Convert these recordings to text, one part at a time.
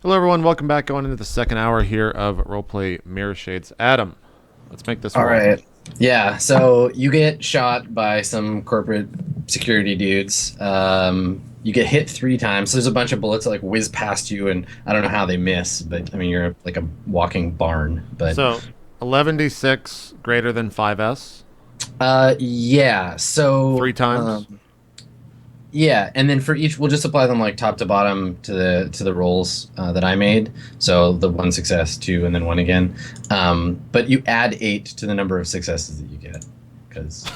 Hello, everyone. Welcome back. Going into the second hour here of Roleplay Mirrorshades. Adam, let's make this All roll. right. Yeah, so you get shot by some corporate security dudes. You get hit 3 times. So there's a bunch of bullets that like whiz past you, and I don't know how they miss, but I mean you're like a walking barn. But So, 11d6 greater than 5s. yeah. So 3 times. Yeah, and then for each, we'll just apply them like top to bottom to the rolls that I made. So the 1 success, 2, and then 1 again. But you add 8 to the number of successes that you get, because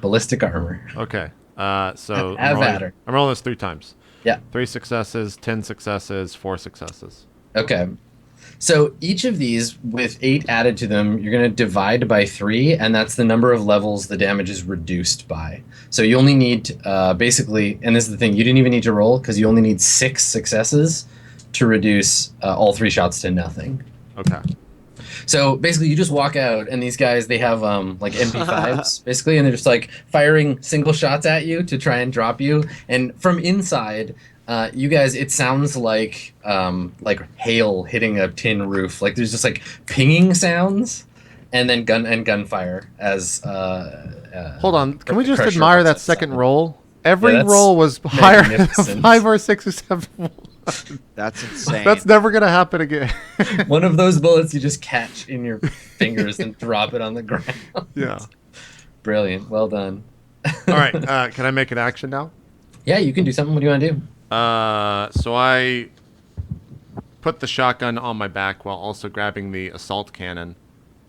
ballistic armor. Okay. So Have I'm at her. rolling this 3 times. Yeah. 3 successes, 10 successes, 4 successes. Okay. So each of these, with 8 added to them, you're going to divide by 3, and that's the number of levels the damage is reduced by. So you only need, basically, and this is the thing, you didn't even need to roll, because you only need 6 successes to reduce all 3 shots to nothing. Okay. So basically, you just walk out, and these guys, they have like MP5s, basically, and they're just like firing single shots at you to try and drop you. And from inside, you guys, it sounds like hail hitting a tin roof. Like there's just like pinging sounds, and then gunfire as. Hold on. Can we just pressure admire that buttons. second roll? Every that's roll was higher than magnificent. 5 or 6 or 7. That's insane. That's never going to happen again. One of those bullets you just catch in your fingers and drop it on the ground. Yeah. Brilliant. Well done. All right. Can I make an action now? Yeah, you can do something. What do you want to do? So I put the shotgun on my back while also grabbing the assault cannon,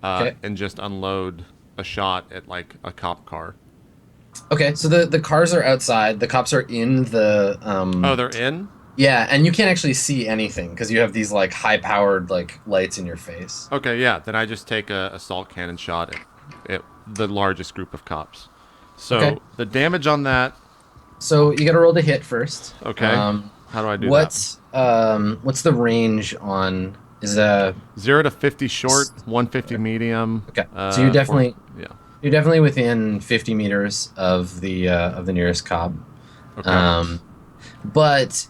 Okay. and just unload a shot at like a cop car. Okay, so the cars are outside. The cops are in the. Oh, they're in? Yeah, and you can't actually see anything because you have these like high-powered like lights in your face. Okay, yeah. Then I just take a assault cannon shot at the largest group of cops. So Okay. the damage on that. So you got to roll to hit first. Okay. How do I do what's the range on? Is that? 0 to 50 short, 150 medium. Okay, so you're definitely yeah. you're definitely within 50 meters of the nearest cop. Okay. But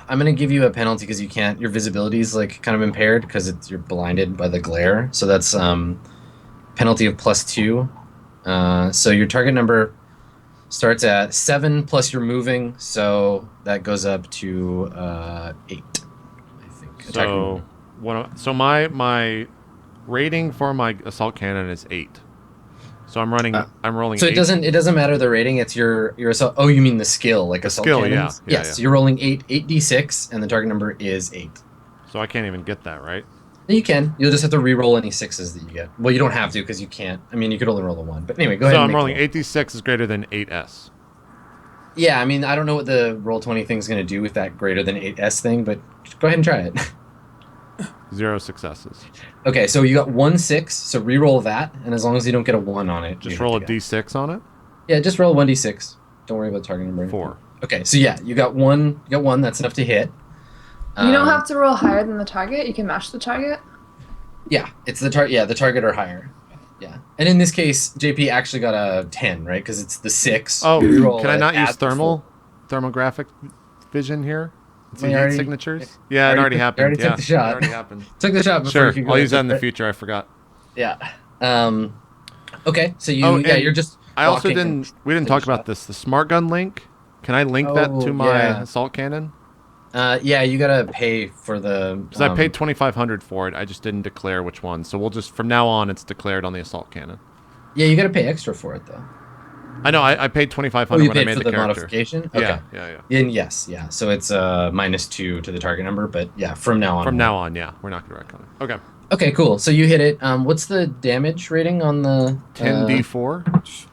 I'm gonna give you a penalty because you can't. Your visibility is like kind of impaired because you're blinded by the glare. So that's penalty of +2. So your target number starts at 7 plus you're moving, so that goes up to 8. I think. So my rating for my assault cannon is 8. So I'm rolling. So 8. it doesn't matter the rating. It's your assault. Oh, you mean the skill, like assault skill, cannons? yeah. Yes. Yeah. So you're rolling 8d6, and the target number is 8. So I can't even get that, right? You can. You'll just have to re-roll any 6s that you get. Well, you don't have to because you can't. I mean, you could only roll a 1. But anyway, go ahead. So and I'm make rolling the roll. 8d6 is greater than 8s. Yeah, I mean, I don't know what the roll20 thing is going to do with that greater than 8s thing, but go ahead and try it. 0 successes. Okay, so you got 1 6, so re-roll that, and as long as you don't get a 1 on it, Just you roll a have to go. d6 on it. Yeah, just roll 1d6. Don't worry about target number. 4. Okay, so yeah, you got one. You got 1. That's enough to hit. You don't have to roll higher than the target. You can match the target. Yeah, it's the target. Yeah, the target or higher. Yeah, and in this case, JP actually got a 10, right? Because it's the 6. Oh, You re-roll can I it, not add use the thermographic vision here? Well, you already- signatures? Yeah, it already happened. already took the shot. It already happened. Took the shot before Sure, you could go I'll use that into in the it. future. I forgot. Yeah. Okay, so Oh, yeah, and you're just. I also walking didn't. We didn't take a talk about shot. this. The smart gun link. Can I link that Oh, to my yeah. assault cannon? Yeah, you gotta pay for the. Because I paid 2,500 for it. I just didn't declare which one. So we'll just from now on, it's declared on the assault cannon. Yeah, you gotta pay extra for it though. I know. I paid 2,500 Oh, you when I paid made for the the character. modification. Yeah, Okay. yeah. And yes, yeah. So it's -2 to the target number, but yeah, from now on. From now on, yeah, we're not gonna retcon it. Okay. Okay, cool. So you hit it. What's the damage rating on the 10d4.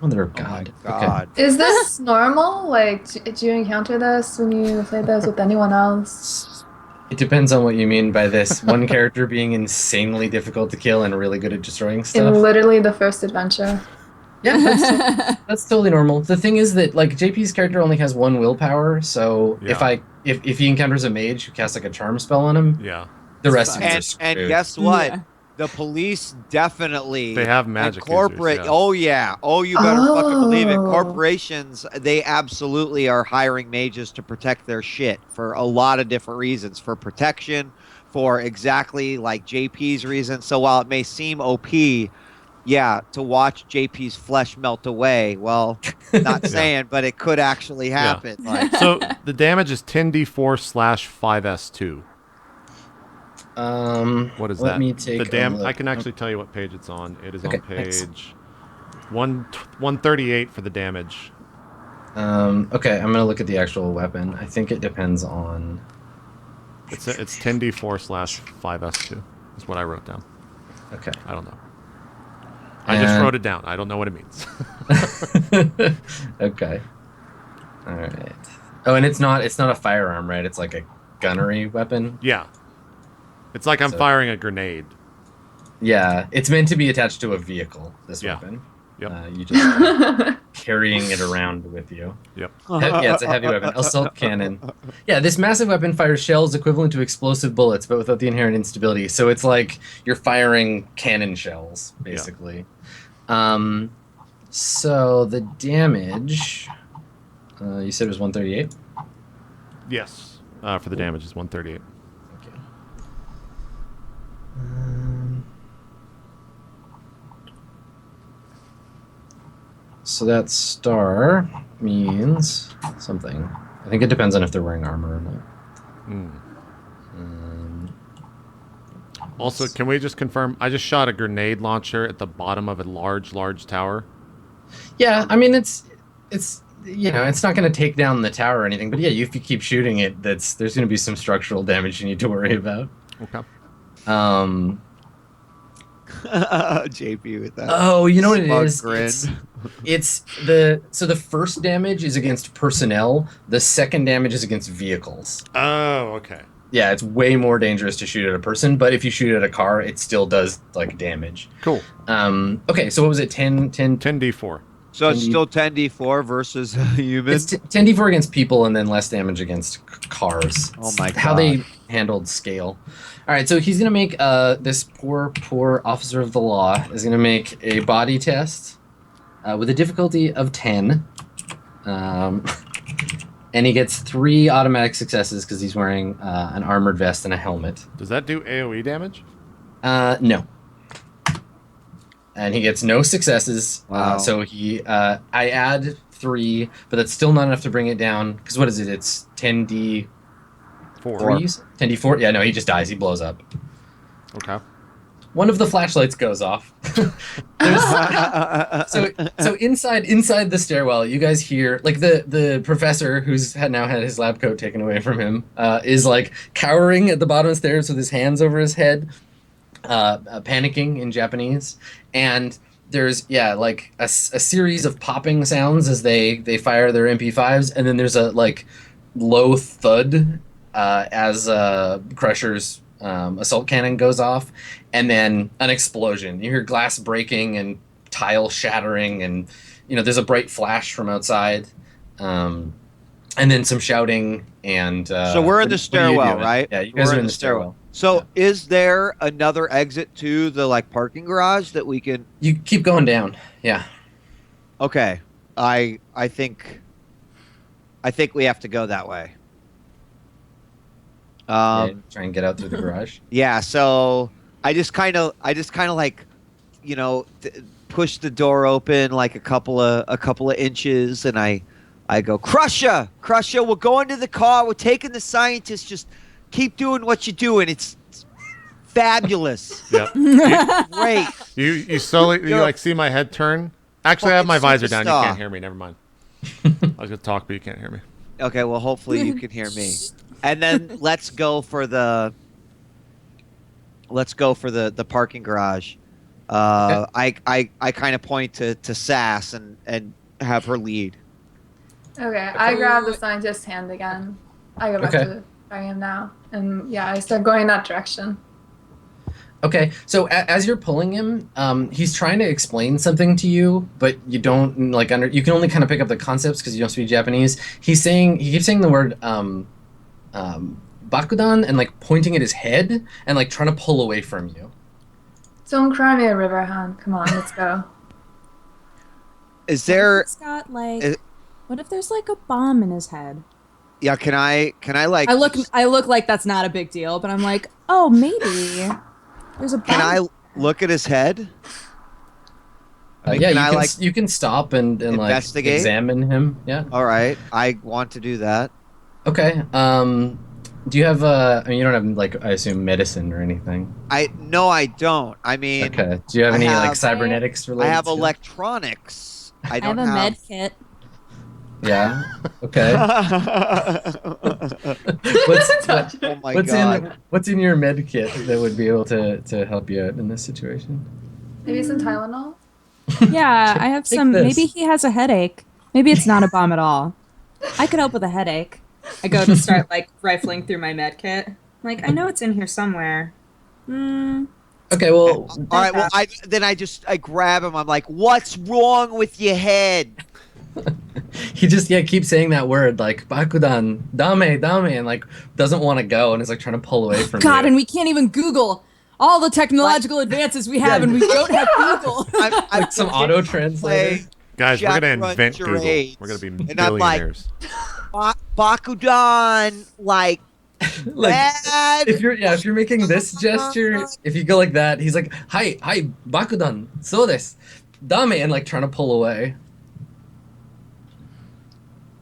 Mother of Oh my God. God. Is this normal? Like, do you encounter this when you play this with anyone else? It depends on what you mean by this. One character being insanely difficult to kill and really good at destroying stuff. In literally the first adventure. Yeah, that's totally normal. The thing is that like JP's character only has 1 willpower, so Yeah. if he encounters a mage who casts like a charm spell on him, Yeah. the rest of And, you are screwed. and guess what? Yeah. The police definitely They have magic and corporate. users, yeah. Oh yeah. Oh, you better fucking believe it. Oh. Corporations, they absolutely are hiring mages to protect their shit for a lot of different reasons. For protection, for exactly like JP's reason. So while it may seem OP, yeah, to watch JP's flesh melt away. Well, not saying, but it could actually happen. Like, So the damage is 10d4/5s2. What is let that? me take a look. I can actually tell you what page it's on. It is Okay, on thanks. page 138 for the damage. Okay, I'm gonna look at the actual weapon. I think it depends on. It's 10d4/5s2. That's what I wrote down. Okay. I don't know. I just And- wrote it down. I don't know what it means. Okay. All right. Oh, and it's not a firearm, right? It's like a gunnery weapon. Yeah. It's like I'm So- firing a grenade. Yeah, it's meant to be attached to a vehicle. This Yeah. weapon. Yep. You just carrying it around with you. Yep. Yeah, it's a heavy weapon. Assault cannon. Yeah, this massive weapon fires shells equivalent to explosive bullets, but without the inherent instability. So it's like you're firing cannon shells, basically. So the damage. You said it was 138. Yes. For the damage is 138. Okay. So that star means something. I think it depends on if they're wearing armor or not. Also, can we just confirm? I just shot a grenade launcher at the bottom of a large tower. Yeah, I mean it's it's not going to take down the tower or anything, but yeah, if you keep shooting it, there's going to be some structural damage you need to worry about. Okay. JP with that. Oh, you know what it smug is? grin. It's the first damage is against personnel. The second damage is against vehicles. Oh, okay. Yeah, it's way more dangerous to shoot at a person, but if you shoot at a car, it still does like damage. Cool. Okay, so what was it? 10 10d4. So it's 10D still 10d4 versus human. It's 10d4 against people and then less damage against cars. Oh my How God. they handled scale. All right, so he's gonna make this poor officer of the law is gonna make a body test with a difficulty of 10, and he gets 3 automatic successes because he's wearing an armored vest and a helmet. Does that do AoE damage? No. And he gets no successes. Wow. So I add 3, but that's still not enough to bring it down. Because what is it? It's 10d3s? 10d4? Yeah, no, he just dies. He blows up. Okay. One of the flashlights goes off. So inside the stairwell, you guys hear like the professor who's now had his lab coat taken away from him is like cowering at the bottom of the stairs with his hands over his head. Panicking in Japanese, and there's like a series of popping sounds as they fire their MP5s, and then there's a like low thud as Crusher's assault cannon goes off, and then an explosion. You hear glass breaking and tile shattering, and there's a bright flash from outside, and then some shouting and. So we're in the what are you stairwell, doing? right? Yeah, you guys We're are in the stairwell. So is there another exit to the like parking garage that we can? You keep going down. Yeah. Okay, I think we have to go that way. Try and get out through the garage. Yeah. So I just kind of like, push the door open like a couple of inches, and I go, Crusher, we're going to the car. We're taking the scientists. Just keep doing what you're doing. It's fabulous. Yep. Great. You slowly you like see my head turn. Actually, I have my visor down. You superstar. can't hear me. Never mind. I was gonna talk, but you can't hear me. Okay. Well, hopefully you can hear me. And then let's go for the parking garage. I kind of point to Sass and have her lead. Okay, I grab the scientist's hand again. I go back Okay. to where I am now. And yeah, I start going that direction. Okay, so as you're pulling him, he's trying to explain something to you, but you don't like you can only kind of pick up the concepts because you don't speak Japanese. He keeps saying the word bakudan and like pointing at his head and like trying to pull away from you. Don't cry me a river, hon. Come on, let's go. Is there? He's got like. is- What if there's like a bomb in his head? Yeah, can I like? I look like that's not a big deal, but I'm like, oh, maybe there's a bomb. Can I look at his head? Yeah, can I, like, you can stop and like investigate? examine him. Yeah. All right, I want to do that. Okay. Do you have I mean, you don't have like I assume medicine or anything. No, I don't. I mean, Okay. Do you have I any have- like cybernetics related? I have skills? electronics. I I don't have a med kit. Yeah. Okay. Touch it. Oh my god. What's in your med kit that would be able to help you out in this situation? Maybe some Tylenol? Yeah, I have Take some. this. Maybe he has a headache. Maybe it's not a bomb at all. I could help with a headache. I go to start like rifling through my med kit. I'm like, I know it's in here somewhere. Okay. Well. All right. Well, I grab him. I'm like, "What's wrong with your head?" He just keeps saying that word like bakudan, dame, and like doesn't want to go and is like trying to pull away from God, you. and we can't even Google all the technological advances we have, and we don't have Google. I'm like some auto translator. Guys, we're gonna Shadowrun invent Google. charades. We're gonna be And I'm like, billionaires. Bakudan, like Like bad. if you're making this gesture, if you go like that, he's like, hi, bakudan, so desu, dame, and like trying to pull away.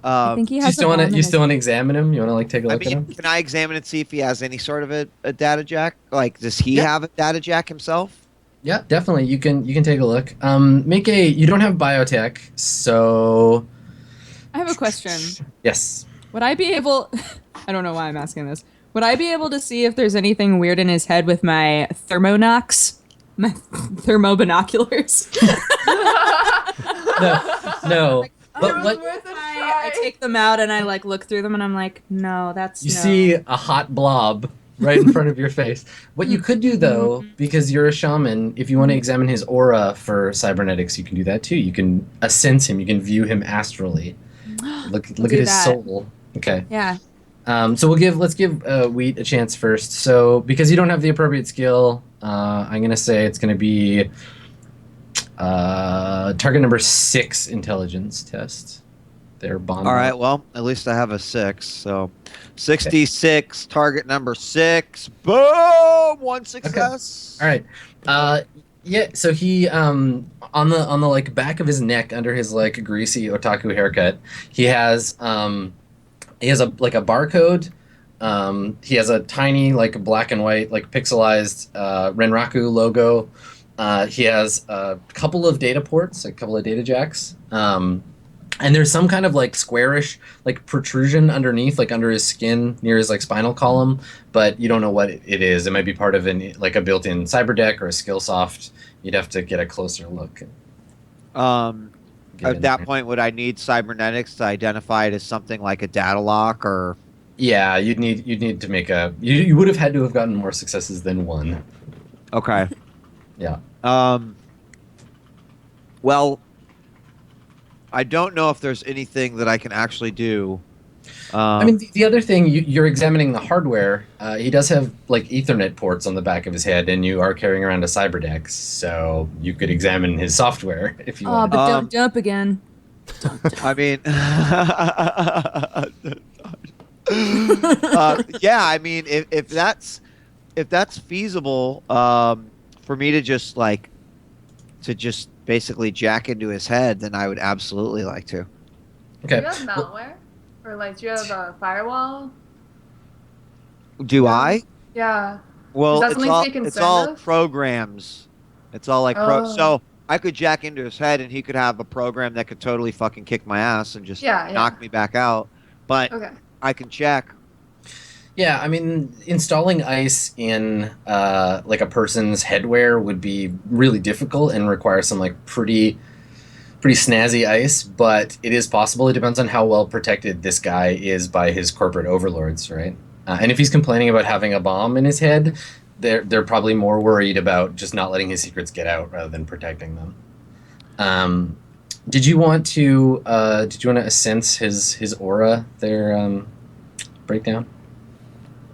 I think he You has. still want to examine him? You want to like take a I look at mean, him? can I examine and see if he has any sort of a data jack? Like, does he have a data jack himself? Yeah, definitely. You can take a look. You don't have biotech, so I have a question. yes. Would I be able? I don't know why I'm asking this. Would I be able to see if there's anything weird in his head with my thermonox, my thermobinoculars? No. But It was what worth a I try. take them out and I like look through them and I'm like, no, that's you no. see a hot blob right in front of your face. What you could do though, because you're a shaman, if you want to examine his aura for cybernetics, you can do that too. You can sense him. You can view him astrally. Look at do his that. soul. Okay. Yeah. So let's give Wheat a chance first. So because you don't have the appropriate skill, I'm gonna say it's gonna be target number 6 intelligence test. Their bond. All right. Well, at least I have a 6. So, 66. Target number 6. Boom! 1 success. All right. Yeah. So he on the like back of his neck under his like greasy otaku haircut, he has a barcode. He has a tiny like black and white like pixelized Renraku logo. He has a couple of data ports, a couple of data jacks. And there's some kind of like squarish like protrusion underneath, like under his skin near his like spinal column, but you don't know what it is. It might be part of like a built-in cyber deck or a Skillsoft. You'd have to get a closer look. At that point, would I need cybernetics to identify it as something like a data lock or? Yeah, you'd need to make you would have had to have gotten more successes than 1. Okay. Yeah. Well, I don't know if there's anything that I can actually do. I mean, the other thing, you're examining the hardware. He does have like Ethernet ports on the back of his head, and you are carrying around a cyberdex, so you could examine his software if you Oh, want. but don't jump again. I mean, yeah. I mean, if that's feasible, for me to just basically jack into his head, then I would absolutely like to. Okay. Do you have malware? Or like, do you have a firewall? Do I? Yeah. Well, Is that it's something all to be concerned it's all with? programs. It's all like Oh. so I could jack into his head and he could have a program that could totally fucking kick my ass and just Yeah, yeah. knock me back out. But Okay. I can check. Yeah, I mean, installing ice in like a person's headwear would be really difficult and require some like pretty snazzy ice, but it is possible. It depends on how well protected this guy is by his corporate overlords, right? And if he's complaining about having a bomb in his head, they're probably more worried about just not letting his secrets get out rather than protecting them. Did you want to sense his aura there, breakdown?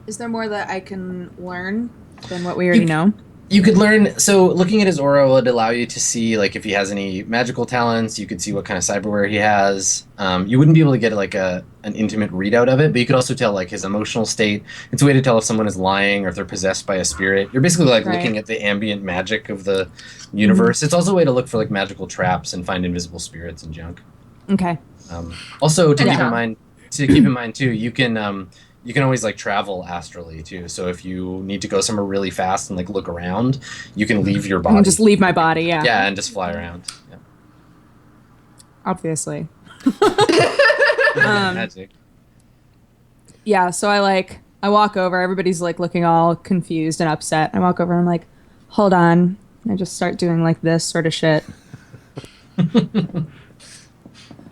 Is there more that I can learn than what we already know? You could learn. So looking at his aura would allow you to see like if he has any magical talents. You could see what kind of cyberware he has. You wouldn't be able to get like an intimate readout of it, but you could also tell like his emotional state. It's a way to tell if someone is lying or if they're possessed by a spirit. You're basically like looking at the ambient magic of the universe. It's also a way to look for like magical traps and find invisible spirits and junk. Okay. Also to keep in mind too, you can always like travel astrally too. So if you need to go somewhere really fast and like look around, you can leave your body. I can just leave my body, yeah. Yeah, and just fly around. Yeah. Obviously. Magic. Yeah, so I walk over, everybody's like looking all confused and upset. I walk over and I'm like, hold on. And I just start doing like this sort of shit.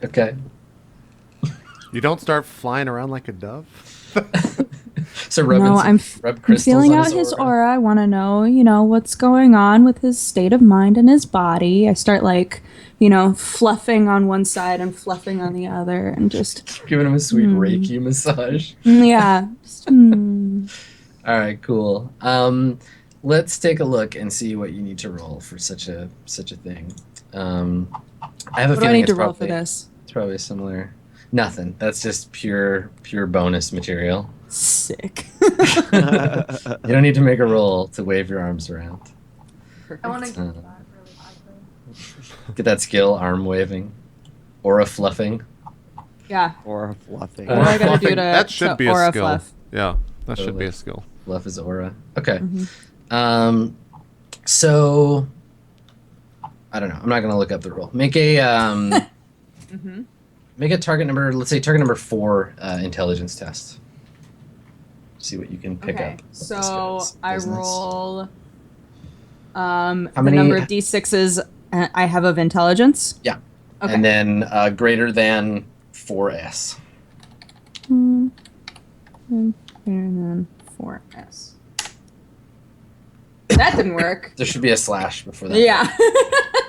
Okay. You don't start flying around like a dove? So I'm feeling out his aura. I want to know, what's going on with his state of mind and his body. I start like, fluffing on one side and fluffing on the other and just giving him a sweet Reiki massage. Yeah. All right, cool. Let's take a look and see what you need to roll for such a thing. I have a what do I feeling need it's to roll probably, for this? It's probably similar. Nothing. That's just pure bonus material. Sick. You don't need to make a roll to wave your arms around. I want to get that really badly. Get that skill, arm waving. Aura fluffing. Yeah. Or fluffing. What do I gotta Fluffing, do that should be a aura skill. fluff? Yeah, that should be Totally. a skill. Fluff is aura. Okay. So I don't know. I'm not gonna look up the roll. Make a make a target number. Let's say target number 4 intelligence test. See what you can pick Okay, up. so I roll the many- number of d6s I have of intelligence. Yeah. Okay. And then greater than 4s. Greater than 4s. That didn't work. There should be a slash before that. Yeah.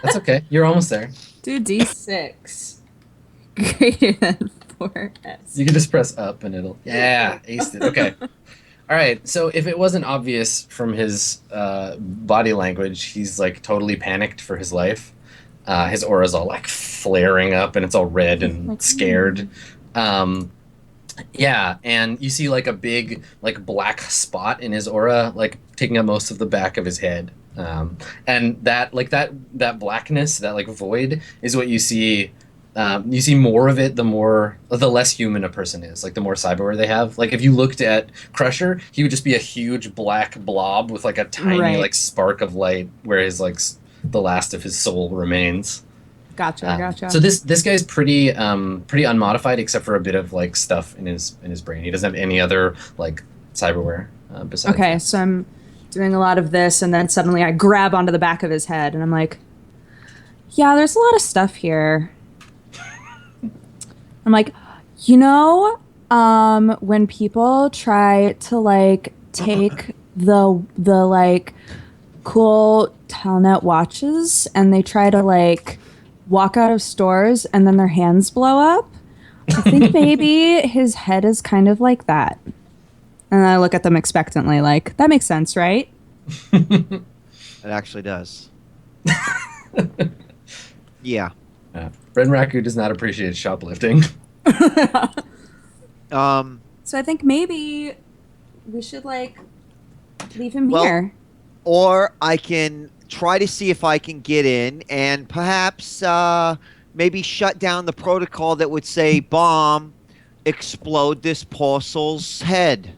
That's okay. You're almost there. Do d6 greater than 4s. You can just press up and it'll. Yeah, aced it. Okay. All right. So if it wasn't obvious from his body language, he's like totally panicked for his life. His aura's all like flaring up and it's all red and scared. Yeah, and you see like a big like black spot in his aura, like taking up most of the back of his head. And that like that blackness, that like void, is what you see. You see more of it the less human a person is, like the more cyberware they have. Like if you looked at Crusher, he would just be a huge black blob with like a tiny like spark of light where his like the last of his soul remains. Gotcha. So this guy's pretty unmodified except for a bit of like stuff in his brain. He doesn't have any other like cyberware besides. Okay, so I'm doing a lot of this, and then suddenly I grab onto the back of his head, and I'm like, yeah, there's a lot of stuff here. I'm like, when people try to like take the like cool Telnet watches and they try to like walk out of stores and then their hands blow up, I think maybe his head is kind of like that. And I look at them expectantly, like, that makes sense, right? It actually does. Yeah. Ren Raku does not appreciate shoplifting. So I think maybe we should like leave him here. Or I can try to see if I can get in and perhaps maybe shut down the protocol that would say bomb, explode this poor soul's head.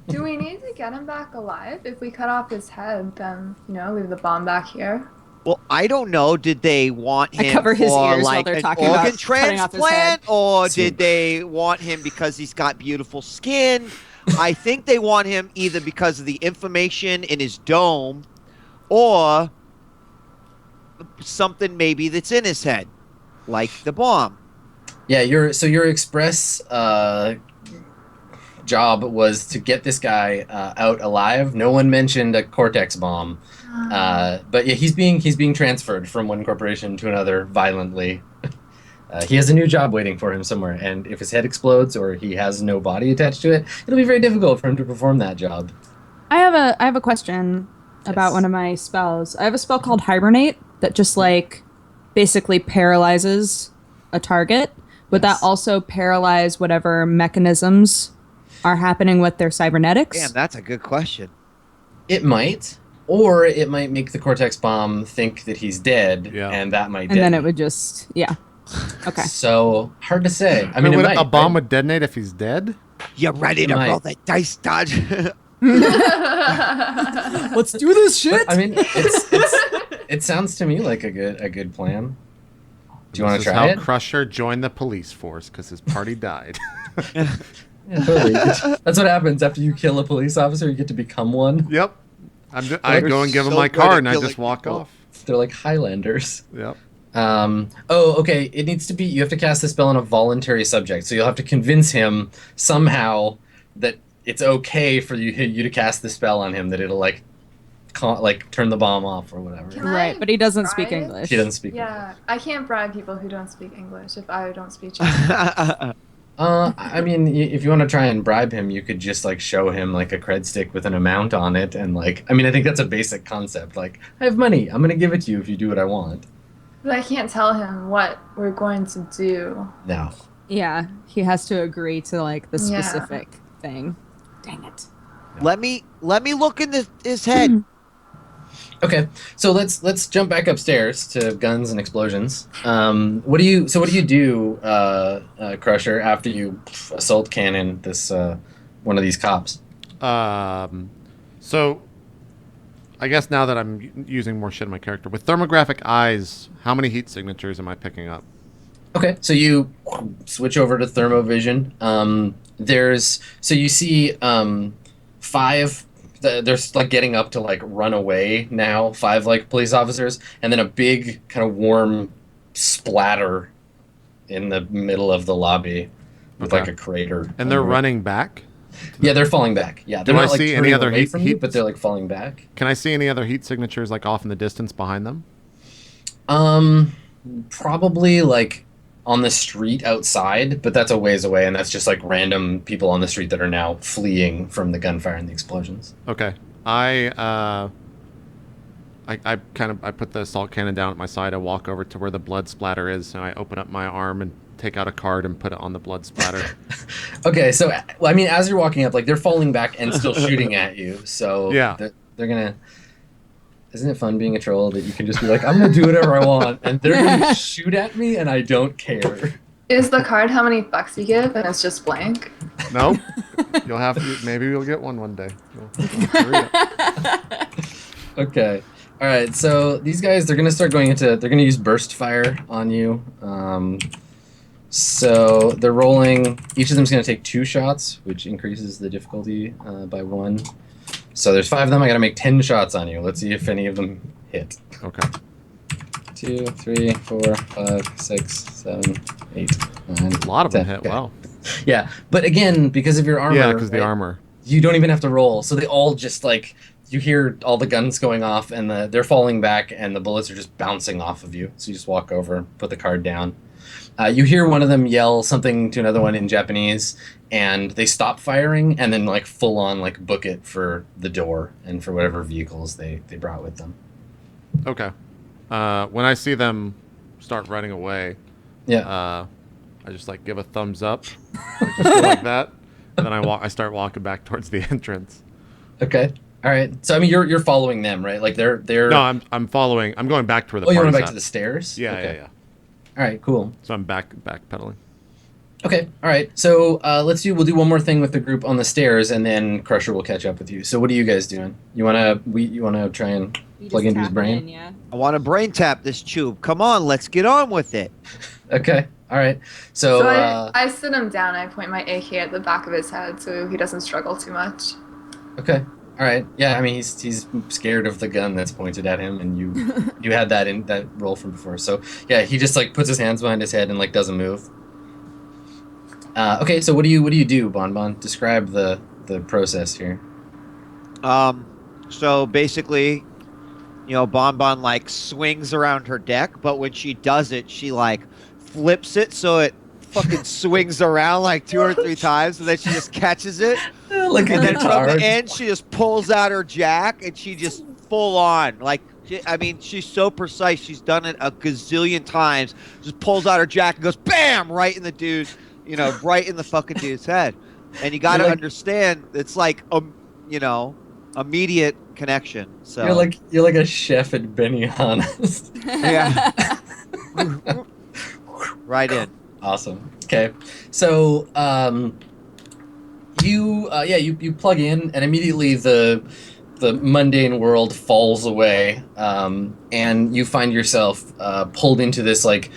Do we need to get him back alive? If we cut off his head, then, leave the bomb back here. Well, I don't know. Did they want him cover his for ears while like they're an talking about organ cutting off his head. transplant, or did they want him because he's got beautiful skin? I think they want him either because of the information in his dome, or something maybe that's in his head, like the bomb. Yeah, your express job was to get this guy out alive. No one mentioned a cortex bomb, but yeah, he's being transferred from one corporation to another violently. He has a new job waiting for him somewhere, and if his head explodes or he has no body attached to it, it'll be very difficult for him to perform that job. I have a question. about one of my spells. I have a spell called Hibernate that just like basically paralyzes a target. Would that also paralyze whatever mechanisms are happening with their cybernetics? Damn, that's a good question. It might, or it might make the Cortex Bomb think that he's dead, and that might and then it would just, Okay. So, hard to say. I mean, would it might, a bomb would detonate if he's dead? You ready to roll the dice dodge? Let's do this shit. But, I mean, it sounds to me like a good plan. Do you want to try it? Crusher joined the police force because his party died. Yeah, totally. That's what happens after you kill a police officer. You get to become one. Yep. I go and give him my card and I just walk off. They're like Highlanders. Yep. Okay. It needs to be. You have to cast the spell on a voluntary subject, so you'll have to convince him somehow that it's okay for you to cast the spell on him. That it'll like turn the bomb off or whatever. Right, but he doesn't speak English. He doesn't speak. Yeah, I can't bribe people who don't speak English if I don't speak Chinese. I mean, if you want to try and bribe him, you could just like show him like a cred stick with an amount on it, and like, I mean, I think that's a basic concept. Like, I have money, I'm gonna give it to you if you do what I want. But I can't tell him what we're going to do. No. Yeah, he has to agree to like the specific thing. Dang it. Let me look in his head. Okay, so let's jump back upstairs to guns and explosions. What do you do, Crusher, after you assault cannon this one of these cops? So I guess now that I'm using more shit in my character with thermographic eyes, how many heat signatures am I picking up? Okay, so you switch over to thermovision. So you see 5. They're like getting up to like run away now. 5 like police officers, and then a big kind of warm splatter in the middle of the lobby with like a crater. And they're running back. Yeah, they're falling back. Yeah, they're Do not I like see turning any other away heat, from you, but they're like falling back. Can I see any other heat signatures like off in the distance behind them? Probably like on the street outside, but that's a ways away, and that's just like random people on the street that are now fleeing from the gunfire and the explosions. Okay. I put the assault cannon down at my side. I walk over to where the blood splatter is, and I open up my arm and take out a card and put it on the blood splatter. Okay, so I mean, as you're walking up, like they're falling back and still shooting at you. So yeah, they're gonna. Isn't it fun being a troll that you can just be like, I'm gonna do whatever I want, and they're gonna shoot at me, and I don't care. Is the card how many bucks you give, and it's just blank? Nope. You'll have to. Maybe you'll get one day. Okay. All right. So these guys, they're gonna start going into. They're gonna use burst fire on you. So they're rolling. Each of them's gonna take 2 shots, which increases the difficulty by 1. So there's 5 of them. I gotta make 10 shots on you. Let's see if any of them hit. Okay. 2, 3, 4, 5, 6, 7, 8, 9. A lot of 10. them hit. Okay. Wow. Yeah, but again, because of your armor. Yeah, because the armor. You don't even have to roll. So they all just like, you hear all the guns going off, and they're falling back, and the bullets are just bouncing off of you. So you just walk over, put the card down. You hear one of them yell something to another one in Japanese, and they stop firing, and then like full on like book it for the door and for whatever vehicles they brought with them. Okay. When I see them start running away, I just like give a thumbs up, just go like that, and then I start walking back towards the entrance. Okay. All right. So I mean, you're following them, right? Like they're. No, I'm following. I'm going back to where the. Oh, you're going back at. to the stairs. Yeah, okay. yeah. All right. Cool. So I'm backpedaling. Okay. All right. So we'll do one more thing with the group on the stairs, and then Crusher will catch up with you. So what are you guys doing? You wanna try and plug into his brain? Yeah. I want to brain tap this tube. Come on, let's get on with it. Okay. All right. So, I sit him down and I point my AK at the back of his head so he doesn't struggle too much. Okay. All right. Yeah. I mean, he's scared of the gun that's pointed at him, and you had that in that roll from before. So yeah, he just like puts his hands behind his head and like doesn't move. Okay. So what do you do, Bonbon? Describe the process here. So basically, Bonbon like swings around her deck, but when she does it, she like flips it so it fucking swings around like 2 or 3 times, and then she just catches it. Like and then from the end, she just pulls out her jack and she just full on. Like, I mean, she's so precise. She's done it a gazillion times. Just pulls out her jacket and goes, bam, right in the dude, right in the fucking dude's head. And you got to understand, it's like, immediate connection. So you're like a chef at Benihana's. Yeah. Right in. Awesome. Okay. So you plug in, and immediately the mundane world falls away, and you find yourself pulled into this like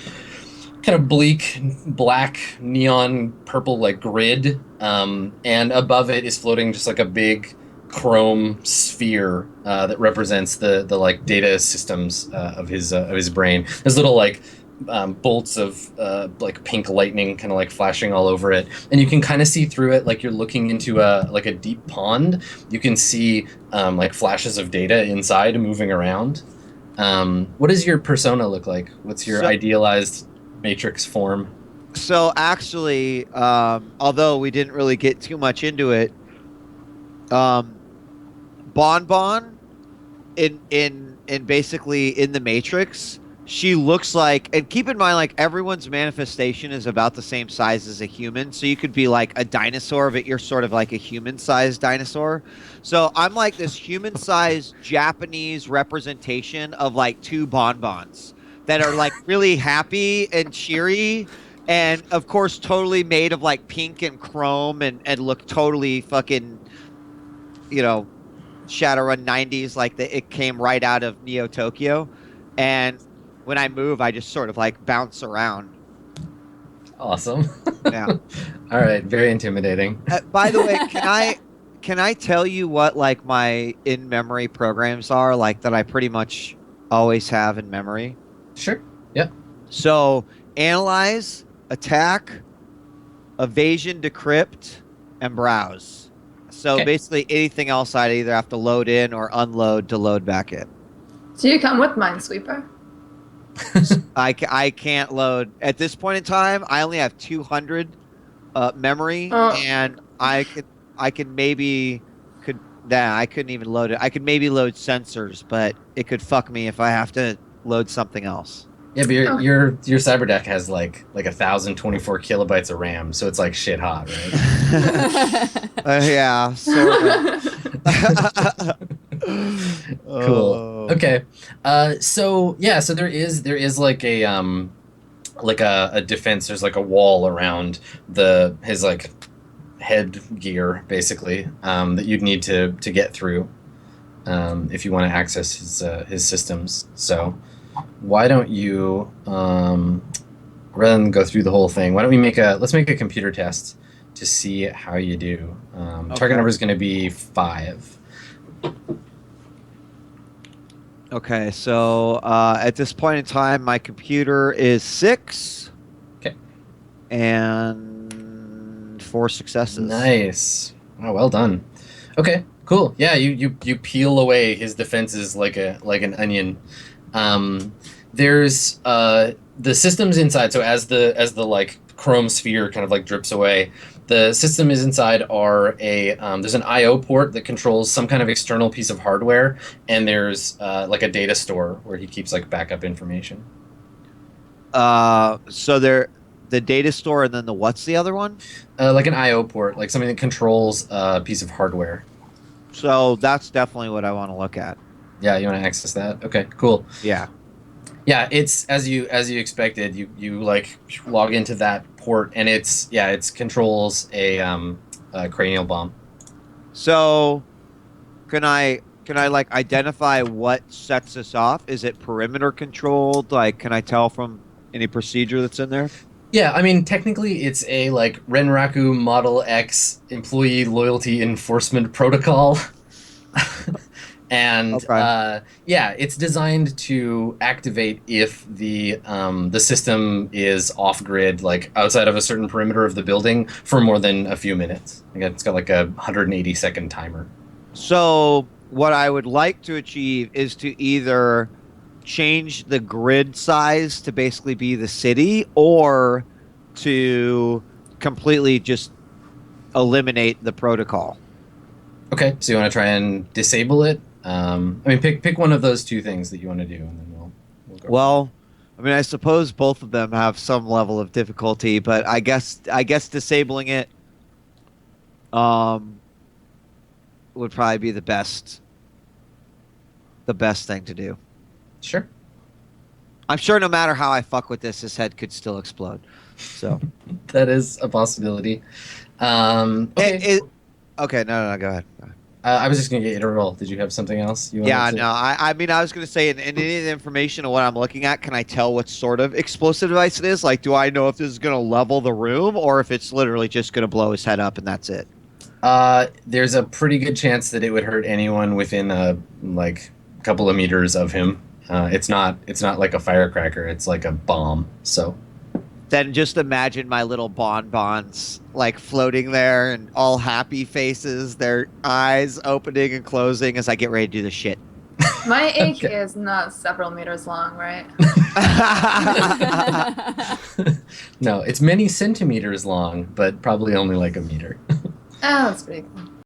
kind of bleak black neon purple like grid, and above it is floating just like a big chrome sphere that represents the like data systems of his brain. There's little like bolts of like pink lightning kind of like flashing all over it, and you can kind of see through it like you're looking into a deep pond. You can see like flashes of data inside moving around. What does your persona look like? What's your idealized matrix form? So actually, although we didn't really get too much into it, Bonbon in basically in the Matrix, she looks like, and keep in mind, like, everyone's manifestation is about the same size as a human. So you could be like a dinosaur, but you're sort of like a human-sized dinosaur. So I'm like this human-sized Japanese representation of like two bonbons that are like really happy and cheery. And of course, totally made of like pink and chrome and look totally fucking, Shadowrun 90s, like it came right out of Neo Tokyo. And when I move, I just sort of like bounce around. Awesome. Yeah. All right. Very intimidating. By the way, can I tell you what like my in-memory programs are, like that I pretty much always have in memory? Sure. Yeah. So analyze, attack, evasion, decrypt, and browse. So basically anything else I'd either have to load in or unload to load back in. Do you come with Minesweeper? I can't load at this point in time. I only have 200 memory, and I couldn't even load it. I could maybe load sensors, but it could fuck me if I have to load something else. Yeah, but your cyber deck has like 1,024 kilobytes of RAM, so it's like shit hot, right? Yeah. Sort of. Cool. Okay. So there is like a defense. There's like a wall around his like headgear, basically, that you'd need to get through if you want to access his systems. So why don't you rather than go through the whole thing, why don't we let's make a computer test to see how you do. Target number is going to be 5. Okay, so at this point in time, my computer is 6. Okay. And 4 successes. Nice. Oh, well done. Okay, cool. Yeah, you peel away his defenses like an onion. There's the systems inside. So as the like chrome sphere kind of like drips away, the system is inside are there's an I/O port that controls some kind of external piece of hardware, and there's like a data store where he keeps like backup information. So the data store, and then what's the other one? Like an I/O port, like something that controls a piece of hardware. So that's definitely what I want to look at. Yeah, you want to access that? Okay, cool. Yeah. Yeah, it's as you expected. You like log into that port, and it controls a cranial bomb. So, can I like identify what sets this off? Is it perimeter controlled? Like, can I tell from any procedure that's in there? Yeah, I mean, technically, it's a like Renraku Model X employee loyalty enforcement protocol. And it's designed to activate if the system is off grid, like outside of a certain perimeter of the building, for more than a few minutes. Again, it's got like a 180-second timer. So what I would like to achieve is to either change the grid size to basically be the city, or to completely just eliminate the protocol. Okay, so you want to try and disable it? I mean, pick one of those two things that you want to do, and then we'll go. Well, I mean, I suppose both of them have some level of difficulty, but I guess disabling it would probably be the best thing to do. Sure. I'm sure no matter how I fuck with this, his head could still explode. So that is a possibility. Okay. Okay, no, go ahead. I was just gonna get you to roll. Did you have something else? I mean, I was gonna say, in any of the information of what I'm looking at, can I tell what sort of explosive device it is? Like, do I know if this is gonna level the room or if it's literally just gonna blow his head up and that's it? There's a pretty good chance that it would hurt anyone within a couple of meters of him. It's not like a firecracker. It's like a bomb. So then just imagine my little bonbons like floating there and all happy faces, their eyes opening and closing as I get ready to do the shit. My AK is not several meters long, right? No, it's many centimeters long, but probably only like a meter. Oh, that's pretty cool.